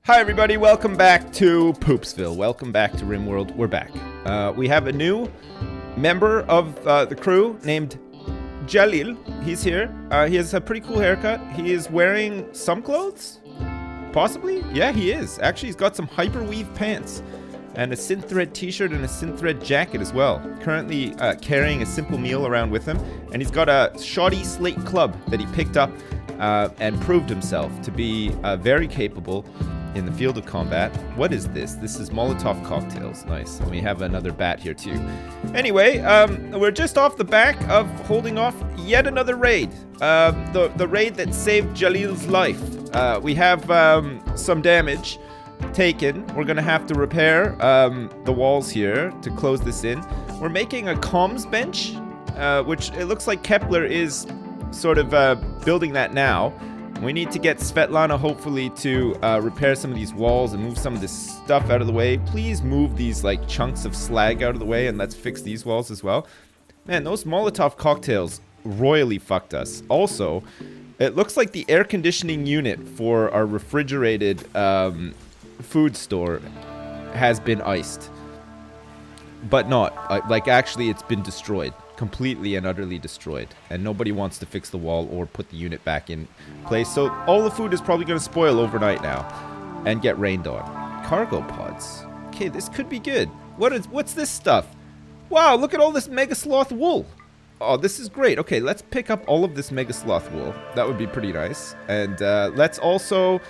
Hi everybody, welcome back to Poopsville. Welcome back to Rimworld. We're back. We have a new member of the crew named Jalil. He's here. He has a pretty cool haircut. He is wearing some clothes? Possibly? Yeah, he is. Actually, he's got some hyperweave pants and a synth thread t-shirt and a synth thread jacket as well. Currently carrying a simple meal around with him, and he's got a shoddy slate club that he picked up and proved himself to be very capable in the field of combat. What is this? This is Molotov cocktails. Nice. And we have another bat here too. Anyway, we're just off the back of holding off yet another raid. The raid that saved Jalil's life. We have some damage taken. We're gonna have to repair the walls here to close this in. We're making a comms bench, which it looks like Kepler is sort of building that now. We need to get Svetlana hopefully to repair some of these walls and move some of this stuff out of the way. Please move these like chunks of slag out of the way, and let's fix these walls as well. Man, those Molotov cocktails royally fucked us. Also, it looks like the air conditioning unit for our refrigerated food store has been iced. But not. Like actually it's been destroyed. Completely and utterly destroyed, and nobody wants to fix the wall or put the unit back in place, so all the food is probably going to spoil overnight now and get rained on. Cargo pods. Okay, this could be good. What's this stuff? Wow, look at all this mega sloth wool. Oh, this is great. Okay, let's pick up all of this mega sloth wool. That would be pretty nice. And let's also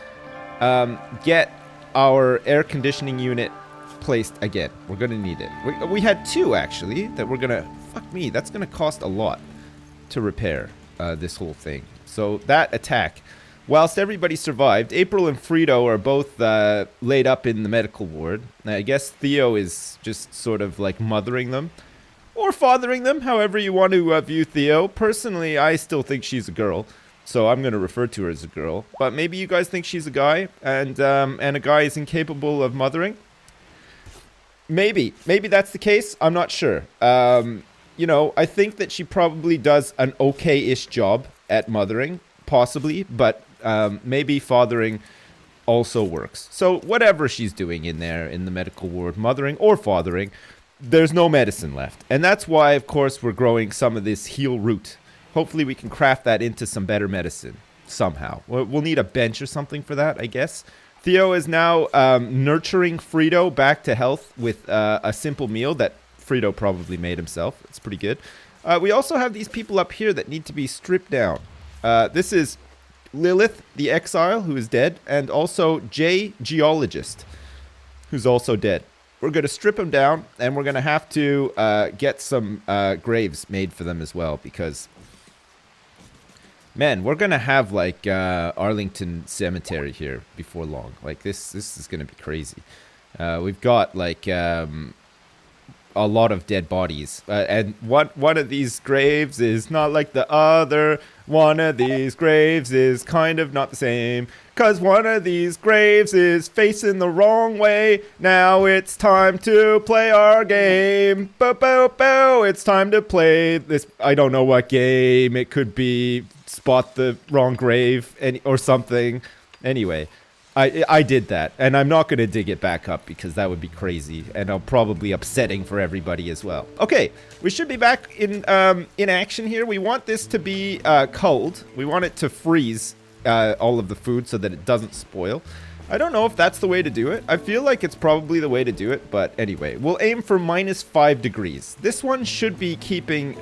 get our air conditioning unit placed again. We're gonna need it. We had two actually that we're gonna. Fuck me, that's gonna cost a lot to repair this whole thing. So that attack, whilst everybody survived, April and Frito are both laid up in the medical ward. I guess Theo is just sort of like mothering them or fathering them, however you want to view Theo. Personally, I still think she's a girl, so I'm gonna refer to her as a girl. But maybe you guys think she's a guy, and a guy is incapable of mothering. Maybe that's the case. I'm not sure. You know, I think that she probably does an okay-ish job at mothering, possibly, but maybe fathering also works. So whatever she's doing in there in the medical ward, mothering or fathering, there's no medicine left. And that's why, of course, we're growing some of this heal root. Hopefully we can craft that into some better medicine somehow. We'll need a bench or something for that, I guess. Theo is now nurturing Frito back to health with a simple meal that Frito probably made himself. It's pretty good. We also have these people up here that need to be stripped down. This is Lilith, the Exile, who is dead, and also Jay, Geologist, who's also dead. We're going to strip them down, and we're going to have to get some graves made for them as well, because, man, we're going to have, like, Arlington Cemetery here before long. Like, this is going to be crazy. We've got, like, a lot of dead bodies, and one of these graves is not like the other. One of these graves is kind of not the same, cause one of these graves is facing the wrong way. Now it's time to play our game. Boo boo boo, it's time to play this. I don't know what game. It could be spot the wrong grave or something. Anyway, I did that, and I'm not going to dig it back up because that would be crazy, and I'll probably upsetting for everybody as well. Okay, we should be back in action here. We want this to be cold. We want it to freeze all of the food so that it doesn't spoil. I don't know if that's the way to do it. I feel like it's probably the way to do it, but anyway, we'll aim for -5 degrees. This one should be keeping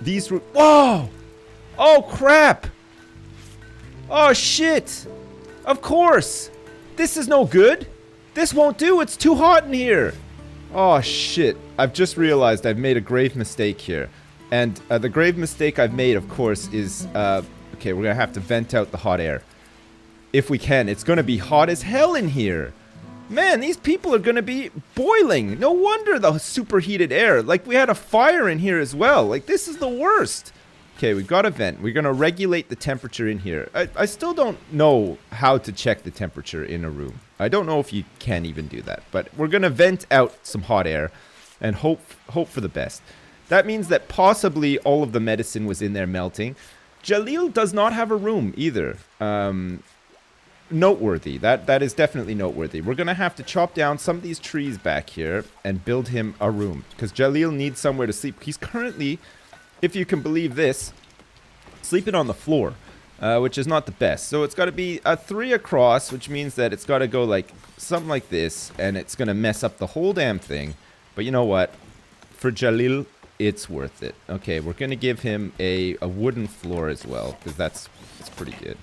these... Whoa! Oh, crap! Oh, shit! Of course! This is no good! This won't do! It's too hot in here! Oh, shit. I've just realized I've made a grave mistake here. And the grave mistake I've made, of course, is... okay, we're gonna have to vent out the hot air. If we can. It's gonna be hot as hell in here! Man, these people are gonna be boiling! No wonder the superheated air! Like, we had a fire in here as well! Like, this is the worst! Okay, we've got a vent. We're going to regulate the temperature in here. I still don't know how to check the temperature in a room. I don't know if you can even do that. But we're going to vent out some hot air and hope for the best. That means that possibly all of the medicine was in there melting. Jalil does not have a room either. noteworthy. That is definitely noteworthy. We're gonna have to chop down some of these trees back here and build him a room, because Jalil needs somewhere to sleep. He's currently, if you can believe this, sleeping on the floor, which is not the best. So it's got to be a 3 across, which means that it's got to go like something like this, and it's gonna mess up the whole damn thing. But you know what? For Jalil, it's worth it. Okay, we're gonna give him a wooden floor as well, because that's pretty good.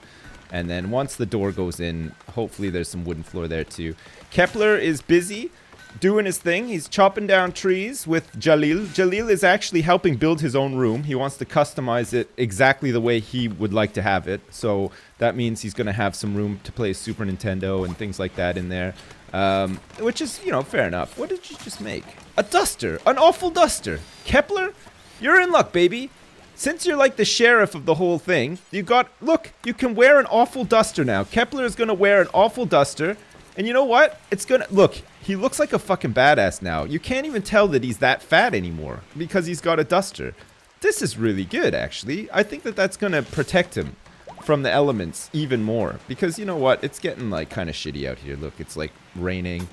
And then once the door goes in, hopefully there's some wooden floor there too. Kepler is busy doing his thing. He's chopping down trees with Jalil. Jalil is actually helping build his own room. He wants to customize it exactly the way he would like to have it. So that means he's going to have some room to play Super Nintendo and things like that in there. Which is, you know, fair enough. What did you just make? A duster. An awful duster. Kepler, you're in luck, baby. Since you're like the sheriff of the whole thing, look, you can wear an awful duster now. Kepler is going to wear an awful duster. And you know what? Look, he looks like a fucking badass now. You can't even tell that he's that fat anymore because he's got a duster. This is really good, actually. I think that that's going to protect him from the elements even more. Because you know what? It's getting like kind of shitty out here. Look, it's like raining.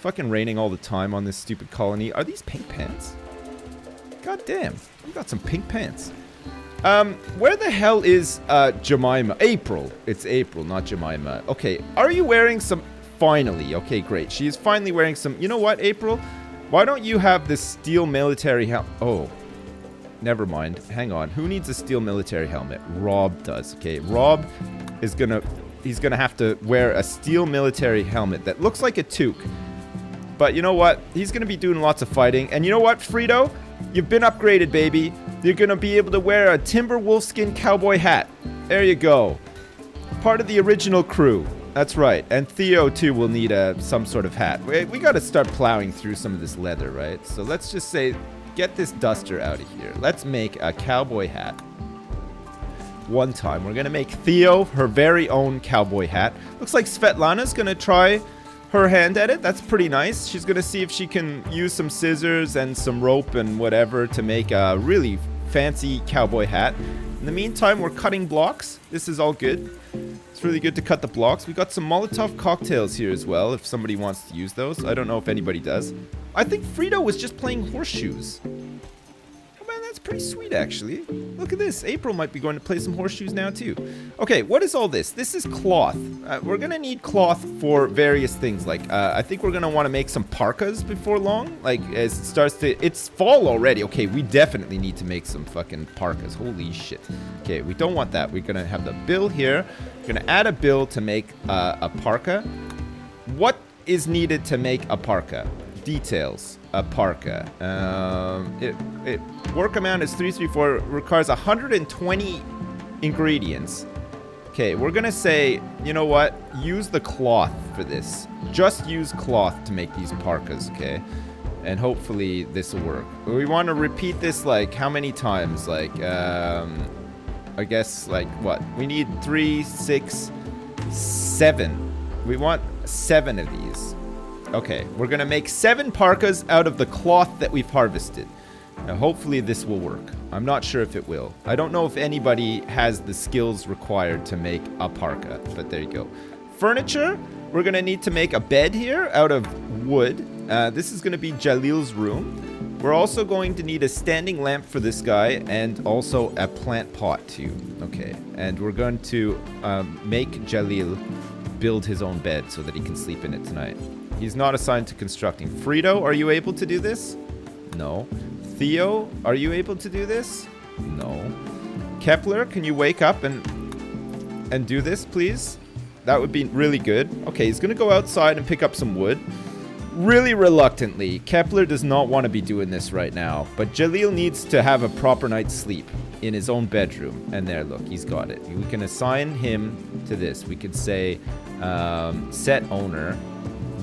Fucking raining all the time on this stupid colony. Are these pink pants? God damn. You got some pink pants. Where the hell is, Jemima? April. It's April, not Jemima. Okay, are you wearing some... Finally. Okay, great. She is finally wearing some... You know what, April? Why don't you have this steel military helmet? Oh. Never mind. Hang on. Who needs a steel military helmet? Rob does. Okay, Rob is gonna... He's gonna have to wear a steel military helmet that looks like a toque. But you know what? He's gonna be doing lots of fighting. And you know what, Frito? You've been upgraded, baby. You're going to be able to wear a timber wolfskin cowboy hat. There you go. Part of the original crew. That's right. And Theo, too, will need some sort of hat. We got to start plowing through some of this leather, right? So let's just say, get this duster out of here. Let's make a cowboy hat. One time. We're going to make Theo her very own cowboy hat. Looks like Svetlana's going to try her hand at it. That's pretty nice. She's gonna see if she can use some scissors and some rope and whatever to make a really fancy cowboy hat. In the meantime, we're cutting blocks. This is all good. It's really good to cut the blocks. We got some Molotov cocktails here as well, if somebody wants to use those. I don't know if anybody does. I think Frito was just playing horseshoes. Oh man, that's pretty sweet actually. Look at this. April might be going to play some horseshoes now too. Okay, what is all this? This is cloth. We're gonna need cloth for various things. Like, I think we're gonna want to make some parkas before long. Like, as it starts to... It's fall already. Okay, we definitely need to make some fucking parkas. Holy shit. Okay, we don't want that. We're gonna have the bill here. We're gonna add a bill to make a parka. What is needed to make a parka? Details. A parka. Work amount is 334. Requires 120 ingredients. Okay, we're gonna say, you know what? Use the cloth for this. Just use cloth to make these parkas, okay? And hopefully this will work. We want to repeat this like how many times? Like, I guess like what? We need 3, 6, 7. We want 7 of these. Okay, we're gonna make 7 parkas out of the cloth that we've harvested. Now, hopefully this will work. I'm not sure if it will. I don't know if anybody has the skills required to make a parka, but there you go. Furniture, we're gonna need to make a bed here out of wood. This is gonna be Jalil's room. We're also going to need a standing lamp for this guy and also a plant pot too. Okay, and we're going to make Jalil build his own bed so that he can sleep in it tonight. He's not assigned to constructing. Frito, are you able to do this? No. Theo, are you able to do this? No. Kepler, can you wake up and do this, please? That would be really good. Okay, he's gonna go outside and pick up some wood. Really reluctantly. Kepler does not want to be doing this right now, but Jalil needs to have a proper night's sleep in his own bedroom. And there, look, he's got it. We can assign him to this. We could say, set owner,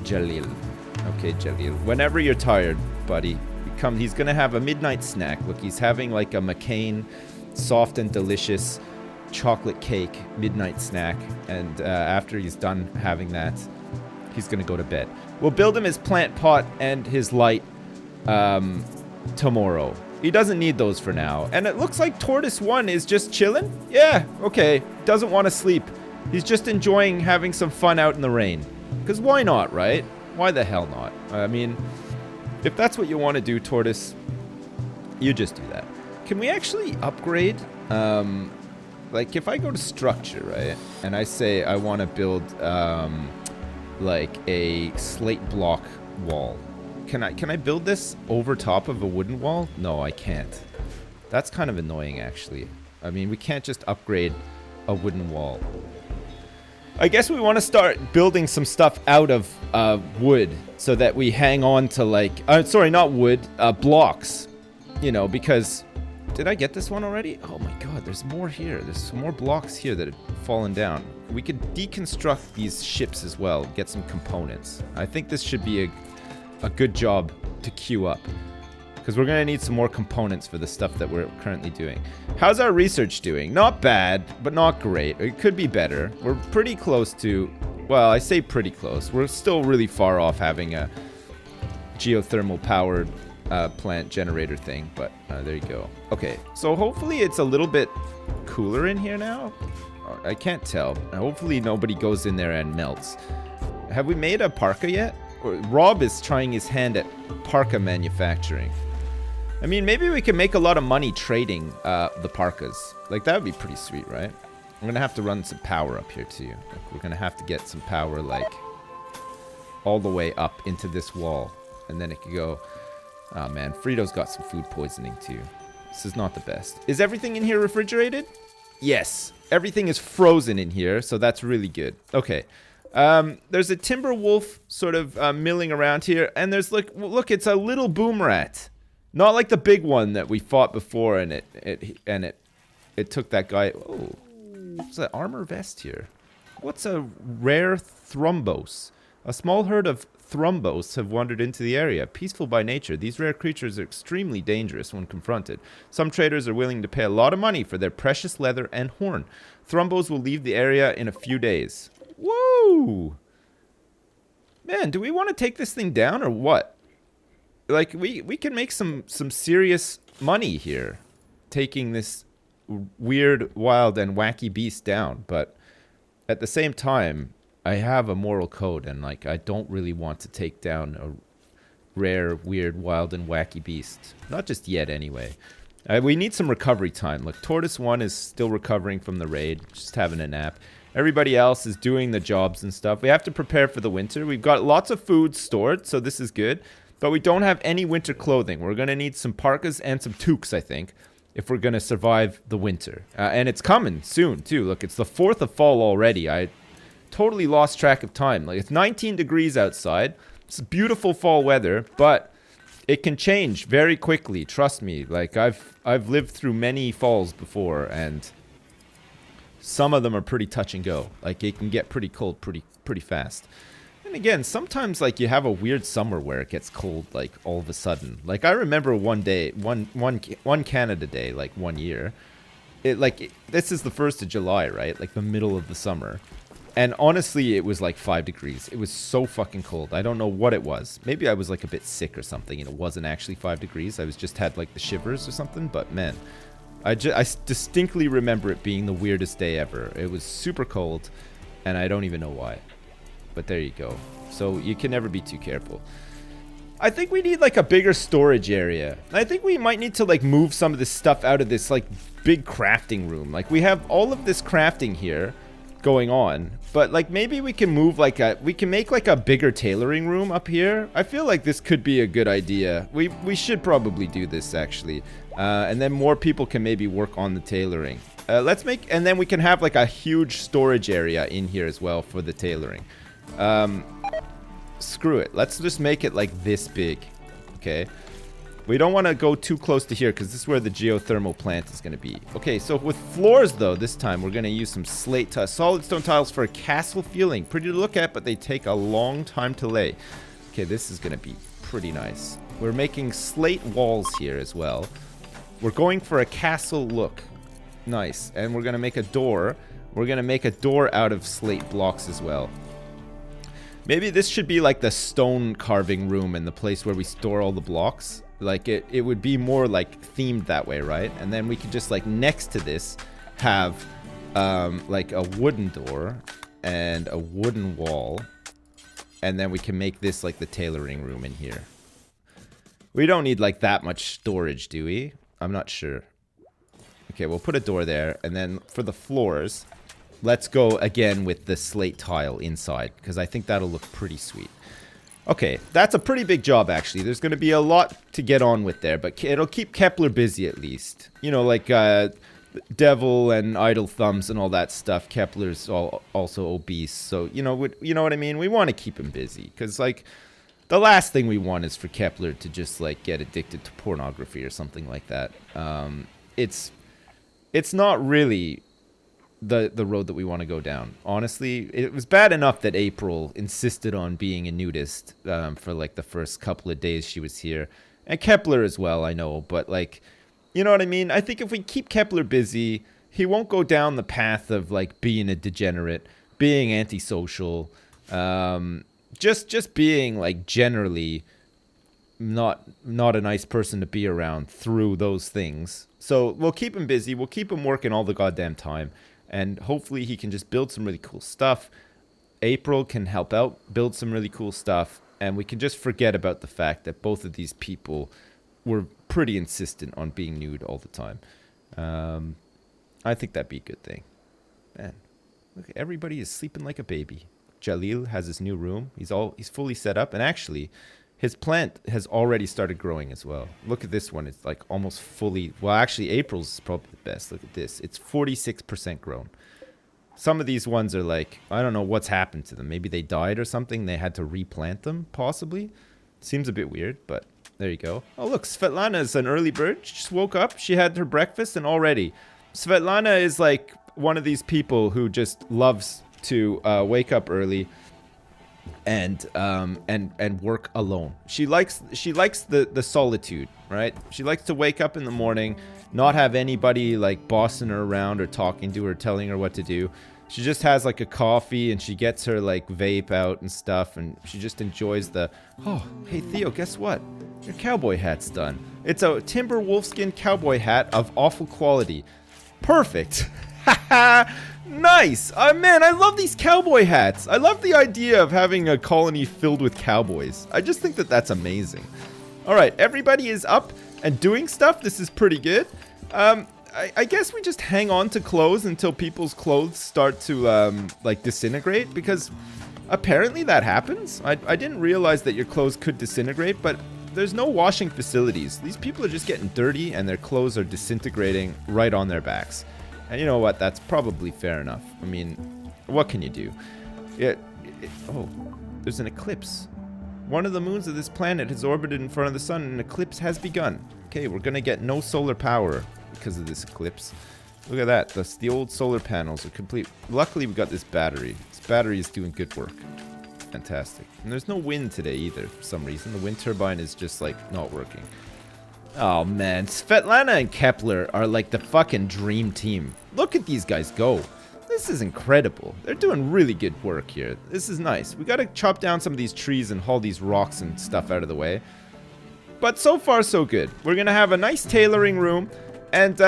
Jalil. Okay, Jalil. Whenever you're tired, buddy, he's gonna have a midnight snack. Look, he's having like a McCain soft and delicious chocolate cake midnight snack. And after he's done having that, he's gonna go to bed. We'll build him his plant pot and his light tomorrow. He doesn't need those for now. And it looks like Tortoise 1 is just chilling. Yeah, okay. Doesn't want to sleep. He's just enjoying having some fun out in the rain. Because why not, right? Why the hell not? I mean, if that's what you want to do, Tortoise, you just do that. Can we actually upgrade? Like, if I go to structure, right, and I say I want to build, like, a slate block wall. Can I build this over top of a wooden wall? No, I can't. That's kind of annoying, actually. I mean, we can't just upgrade a wooden wall. I guess we want to start building some stuff out of wood so that we hang on to, like... sorry, not wood. Blocks. You know, because... Did I get this one already? Oh my god, there's more here. There's some more blocks here that have fallen down. We could deconstruct these ships as well. Get some components. I think this should be a good job to queue up. Because we're going to need some more components for the stuff that we're currently doing. How's our research doing? Not bad, but not great. It could be better. We're pretty close to... Well, I say pretty close. We're still really far off having a geothermal powered plant generator thing. But there you go. Okay, so hopefully it's a little bit cooler in here now. I can't tell. Hopefully nobody goes in there and melts. Have we made a parka yet? Rob is trying his hand at parka manufacturing. I mean, maybe we can make a lot of money trading the parkas. Like, that would be pretty sweet, right? I'm going to have to run some power up here, too. Like, we're going to have to get some power, like, all the way up into this wall. And then it could go... Oh, man. Frito's got some food poisoning, too. This is not the best. Is everything in here refrigerated? Yes. Everything is frozen in here, so that's really good. Okay. There's a timber wolf sort of milling around here. And there's, like, look, it's a little boom rat. Not like the big one that we fought before, and it took that guy. Oh, what's that armor vest here? What's a rare thrumbos? A small herd of thrumbos have wandered into the area. Peaceful by nature, these rare creatures are extremely dangerous when confronted. Some traders are willing to pay a lot of money for their precious leather and horn. Thrumbos will leave the area in a few days. Woo! Man, do we want to take this thing down or what? Like, we can make some serious money here, taking this weird, wild, and wacky beast down. But at the same time, I have a moral code, and, like, I don't really want to take down a rare, weird, wild, and wacky beast. Not just yet, anyway. We need some recovery time. Look, Tortoise 1 is still recovering from the raid, just having a nap. Everybody else is doing the jobs and stuff. We have to prepare for the winter. We've got lots of food stored, so this is good. But we don't have any winter clothing. We're going to need some parkas and some toques, I think, if we're going to survive the winter. And it's coming soon, too. Look, it's the 4th of fall already. I totally lost track of time. Like, it's 19 degrees outside. It's beautiful fall weather, but it can change very quickly. Trust me. Like, I've lived through many falls before, and some of them are pretty touch and go. Like, it can get pretty cold pretty fast. And again, sometimes, like, you have a weird summer where it gets cold, like, all of a sudden. Like, I remember one day, one Canada day, like, one year. This is the 1st of July, right? Like, the middle of the summer. And honestly, it was like 5 degrees. It was so fucking cold. I don't know what it was. Maybe I was, like, a bit sick or something, and it wasn't actually 5 degrees. I just had, like, the shivers or something. But, man, I distinctly remember it being the weirdest day ever. It was super cold, and I don't even know why. But there you go. So you can never be too careful. I think we need, like, a bigger storage area. I think we might need to, like, move some of this stuff out of this, like, big crafting room. Like, we have all of this crafting here going on. But, like, maybe we can move, like, we can make, like, a bigger tailoring room up here. I feel like this could be a good idea. We should probably do this, actually. And then more people can maybe work on the tailoring. And then we can have, like, a huge storage area in here as well for the tailoring. Screw it. Let's just make it like this big. Okay. We don't want to go too close to here because this is where the geothermal plant is going to be. Okay, so with floors though, this time we're going to use some slate solid stone tiles for a castle feeling. Pretty to look at, but they take a long time to lay. Okay, this is going to be pretty nice. We're making slate walls here as well. We're going for a castle look. Nice. And we're going to make a door. We're going to make a door out of slate blocks as well. Maybe this should be like the stone carving room and the place where we store all the blocks. Like, it would be more like themed that way, right? And then we could just, like, next to this have like a wooden door and a wooden wall. And then we can make this like the tailoring room in here. We don't need like that much storage, do we? I'm not sure. Okay, we'll put a door there. And then for the floors, let's go again with the slate tile inside, because I think that'll look pretty sweet. Okay, that's a pretty big job, actually. There's going to be a lot to get on with there, but it'll keep Kepler busy at least. You know, like Devil and Idle Thumbs and all that stuff. Kepler's also obese, so you know what I mean? We want to keep him busy, because like the last thing we want is for Kepler to just like get addicted to pornography or something like that. It's not really the road that we want to go down. Honestly, it was bad enough that April insisted on being a nudist for like the first couple of days she was here, and Kepler as well, I know, but like, you know what I mean? I think if we keep Kepler busy, he won't go down the path of like being a degenerate, being antisocial, just being like generally not a nice person to be around through those things. So we'll keep him busy, we'll keep him working all the goddamn time. And hopefully he can just build some really cool stuff. April can help out, build some really cool stuff. And we can just forget about the fact that both of these people were pretty insistent on being nude all the time. I think that'd be a good thing. Man, look, everybody is sleeping like a baby. Jalil has his new room. He's fully set up. And actually, his plant has already started growing as well. Look at this one. It's like almost fully... Well, actually, April's is probably the best. Look at this. It's 46% grown. Some of these ones are like... I don't know what's happened to them. Maybe they died or something. They had to replant them, possibly. Seems a bit weird, but there you go. Oh, look. Svetlana is an early bird. She just woke up. She had her breakfast, and already... Svetlana is like one of these people who just loves to wake up early... and work alone. She likes the solitude, right? She likes to wake up in the morning, not have anybody like bossing her around or talking to her, telling her what to do. She just has like a coffee and she gets her like vape out and stuff, and she just enjoys the... Oh, hey Theo, guess what? Your cowboy hat's done. It's a timber wolfskin cowboy hat of awful quality. Perfect. Haha. Nice! Man, I love these cowboy hats. I love the idea of having a colony filled with cowboys. I just think that that's amazing. Alright, everybody is up and doing stuff. This is pretty good. I guess we just hang on to clothes until people's clothes start to, like, disintegrate, because apparently that happens. I didn't realize that your clothes could disintegrate, but there's no washing facilities. These people are just getting dirty and their clothes are disintegrating right on their backs. And you know what? That's probably fair enough. I mean, what can you do? Oh, there's an eclipse. One of the moons of this planet has orbited in front of the sun and an eclipse has begun. Okay, we're going to get no solar power because of this eclipse. Look at that. The old solar panels are complete. Luckily, we got this battery. This battery is doing good work. Fantastic. And there's no wind today either for some reason. The wind turbine is just, like, not working. Oh, man. Svetlana and Kepler are like the fucking dream team. Look at these guys go. This is incredible. They're doing really good work here. This is nice. We gotta chop down some of these trees and haul these rocks and stuff out of the way. But so far, so good. We're gonna have a nice tailoring room. And,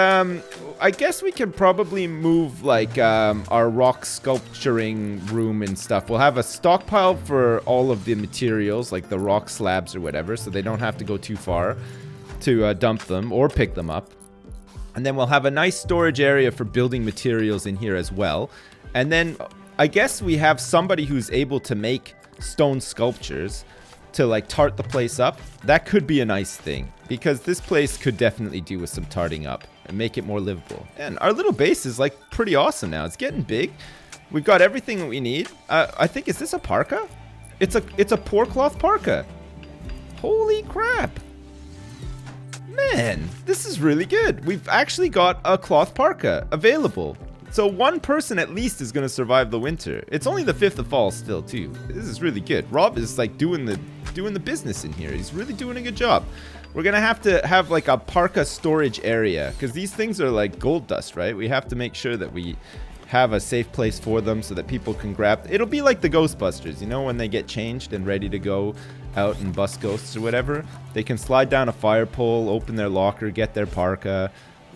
I guess we can probably move, like, our rock sculpturing room and stuff. We'll have a stockpile for all of the materials, like the rock slabs or whatever, so they don't have to go too far to dump them or pick them up. And then we'll have a nice storage area for building materials in here as well. And then I guess we have somebody who's able to make stone sculptures to like tart the place up. That could be a nice thing, because this place could definitely do with some tarting up and make it more livable. And our little base is like pretty awesome now. It's getting big. We've got everything that we need. I think, is this a parka? It's a pour cloth parka. Holy crap. Man, this is really good. We've actually got a cloth parka available. So one person at least is going to survive the winter. It's only the 5th of fall still, too. This is really good. Rob is like doing the business in here. He's really doing a good job. We're going to have like a parka storage area, because these things are like gold dust, right? We have to make sure that we have a safe place for them so that people can grab. It'll be like the Ghostbusters, you know, when they get changed and ready to go out and bust ghosts or whatever. They can slide down a fire pole, open their locker, get their parka,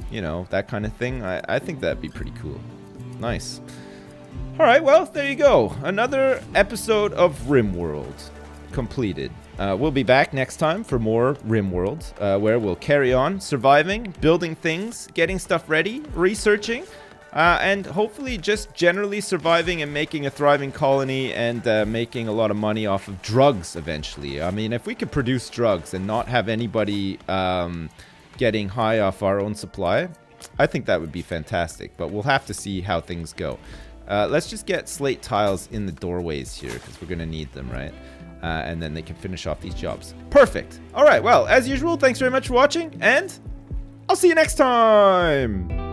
you know, that kind of thing. I think that'd be pretty cool. Nice. All right, well, there you go. Another episode of Rimworld completed. We'll be back next time for more Rimworld, where we'll carry on surviving, building things, getting stuff ready, researching, and hopefully just generally surviving and making a thriving colony and making a lot of money off of drugs eventually. I mean, if we could produce drugs and not have anybody getting high off our own supply, I think that would be fantastic, but we'll have to see how things go. Let's just get slate tiles in the doorways here, because we're going to need them, right? And then they can finish off these jobs. Perfect. All right, well, as usual, thanks very much for watching, and I'll see you next time.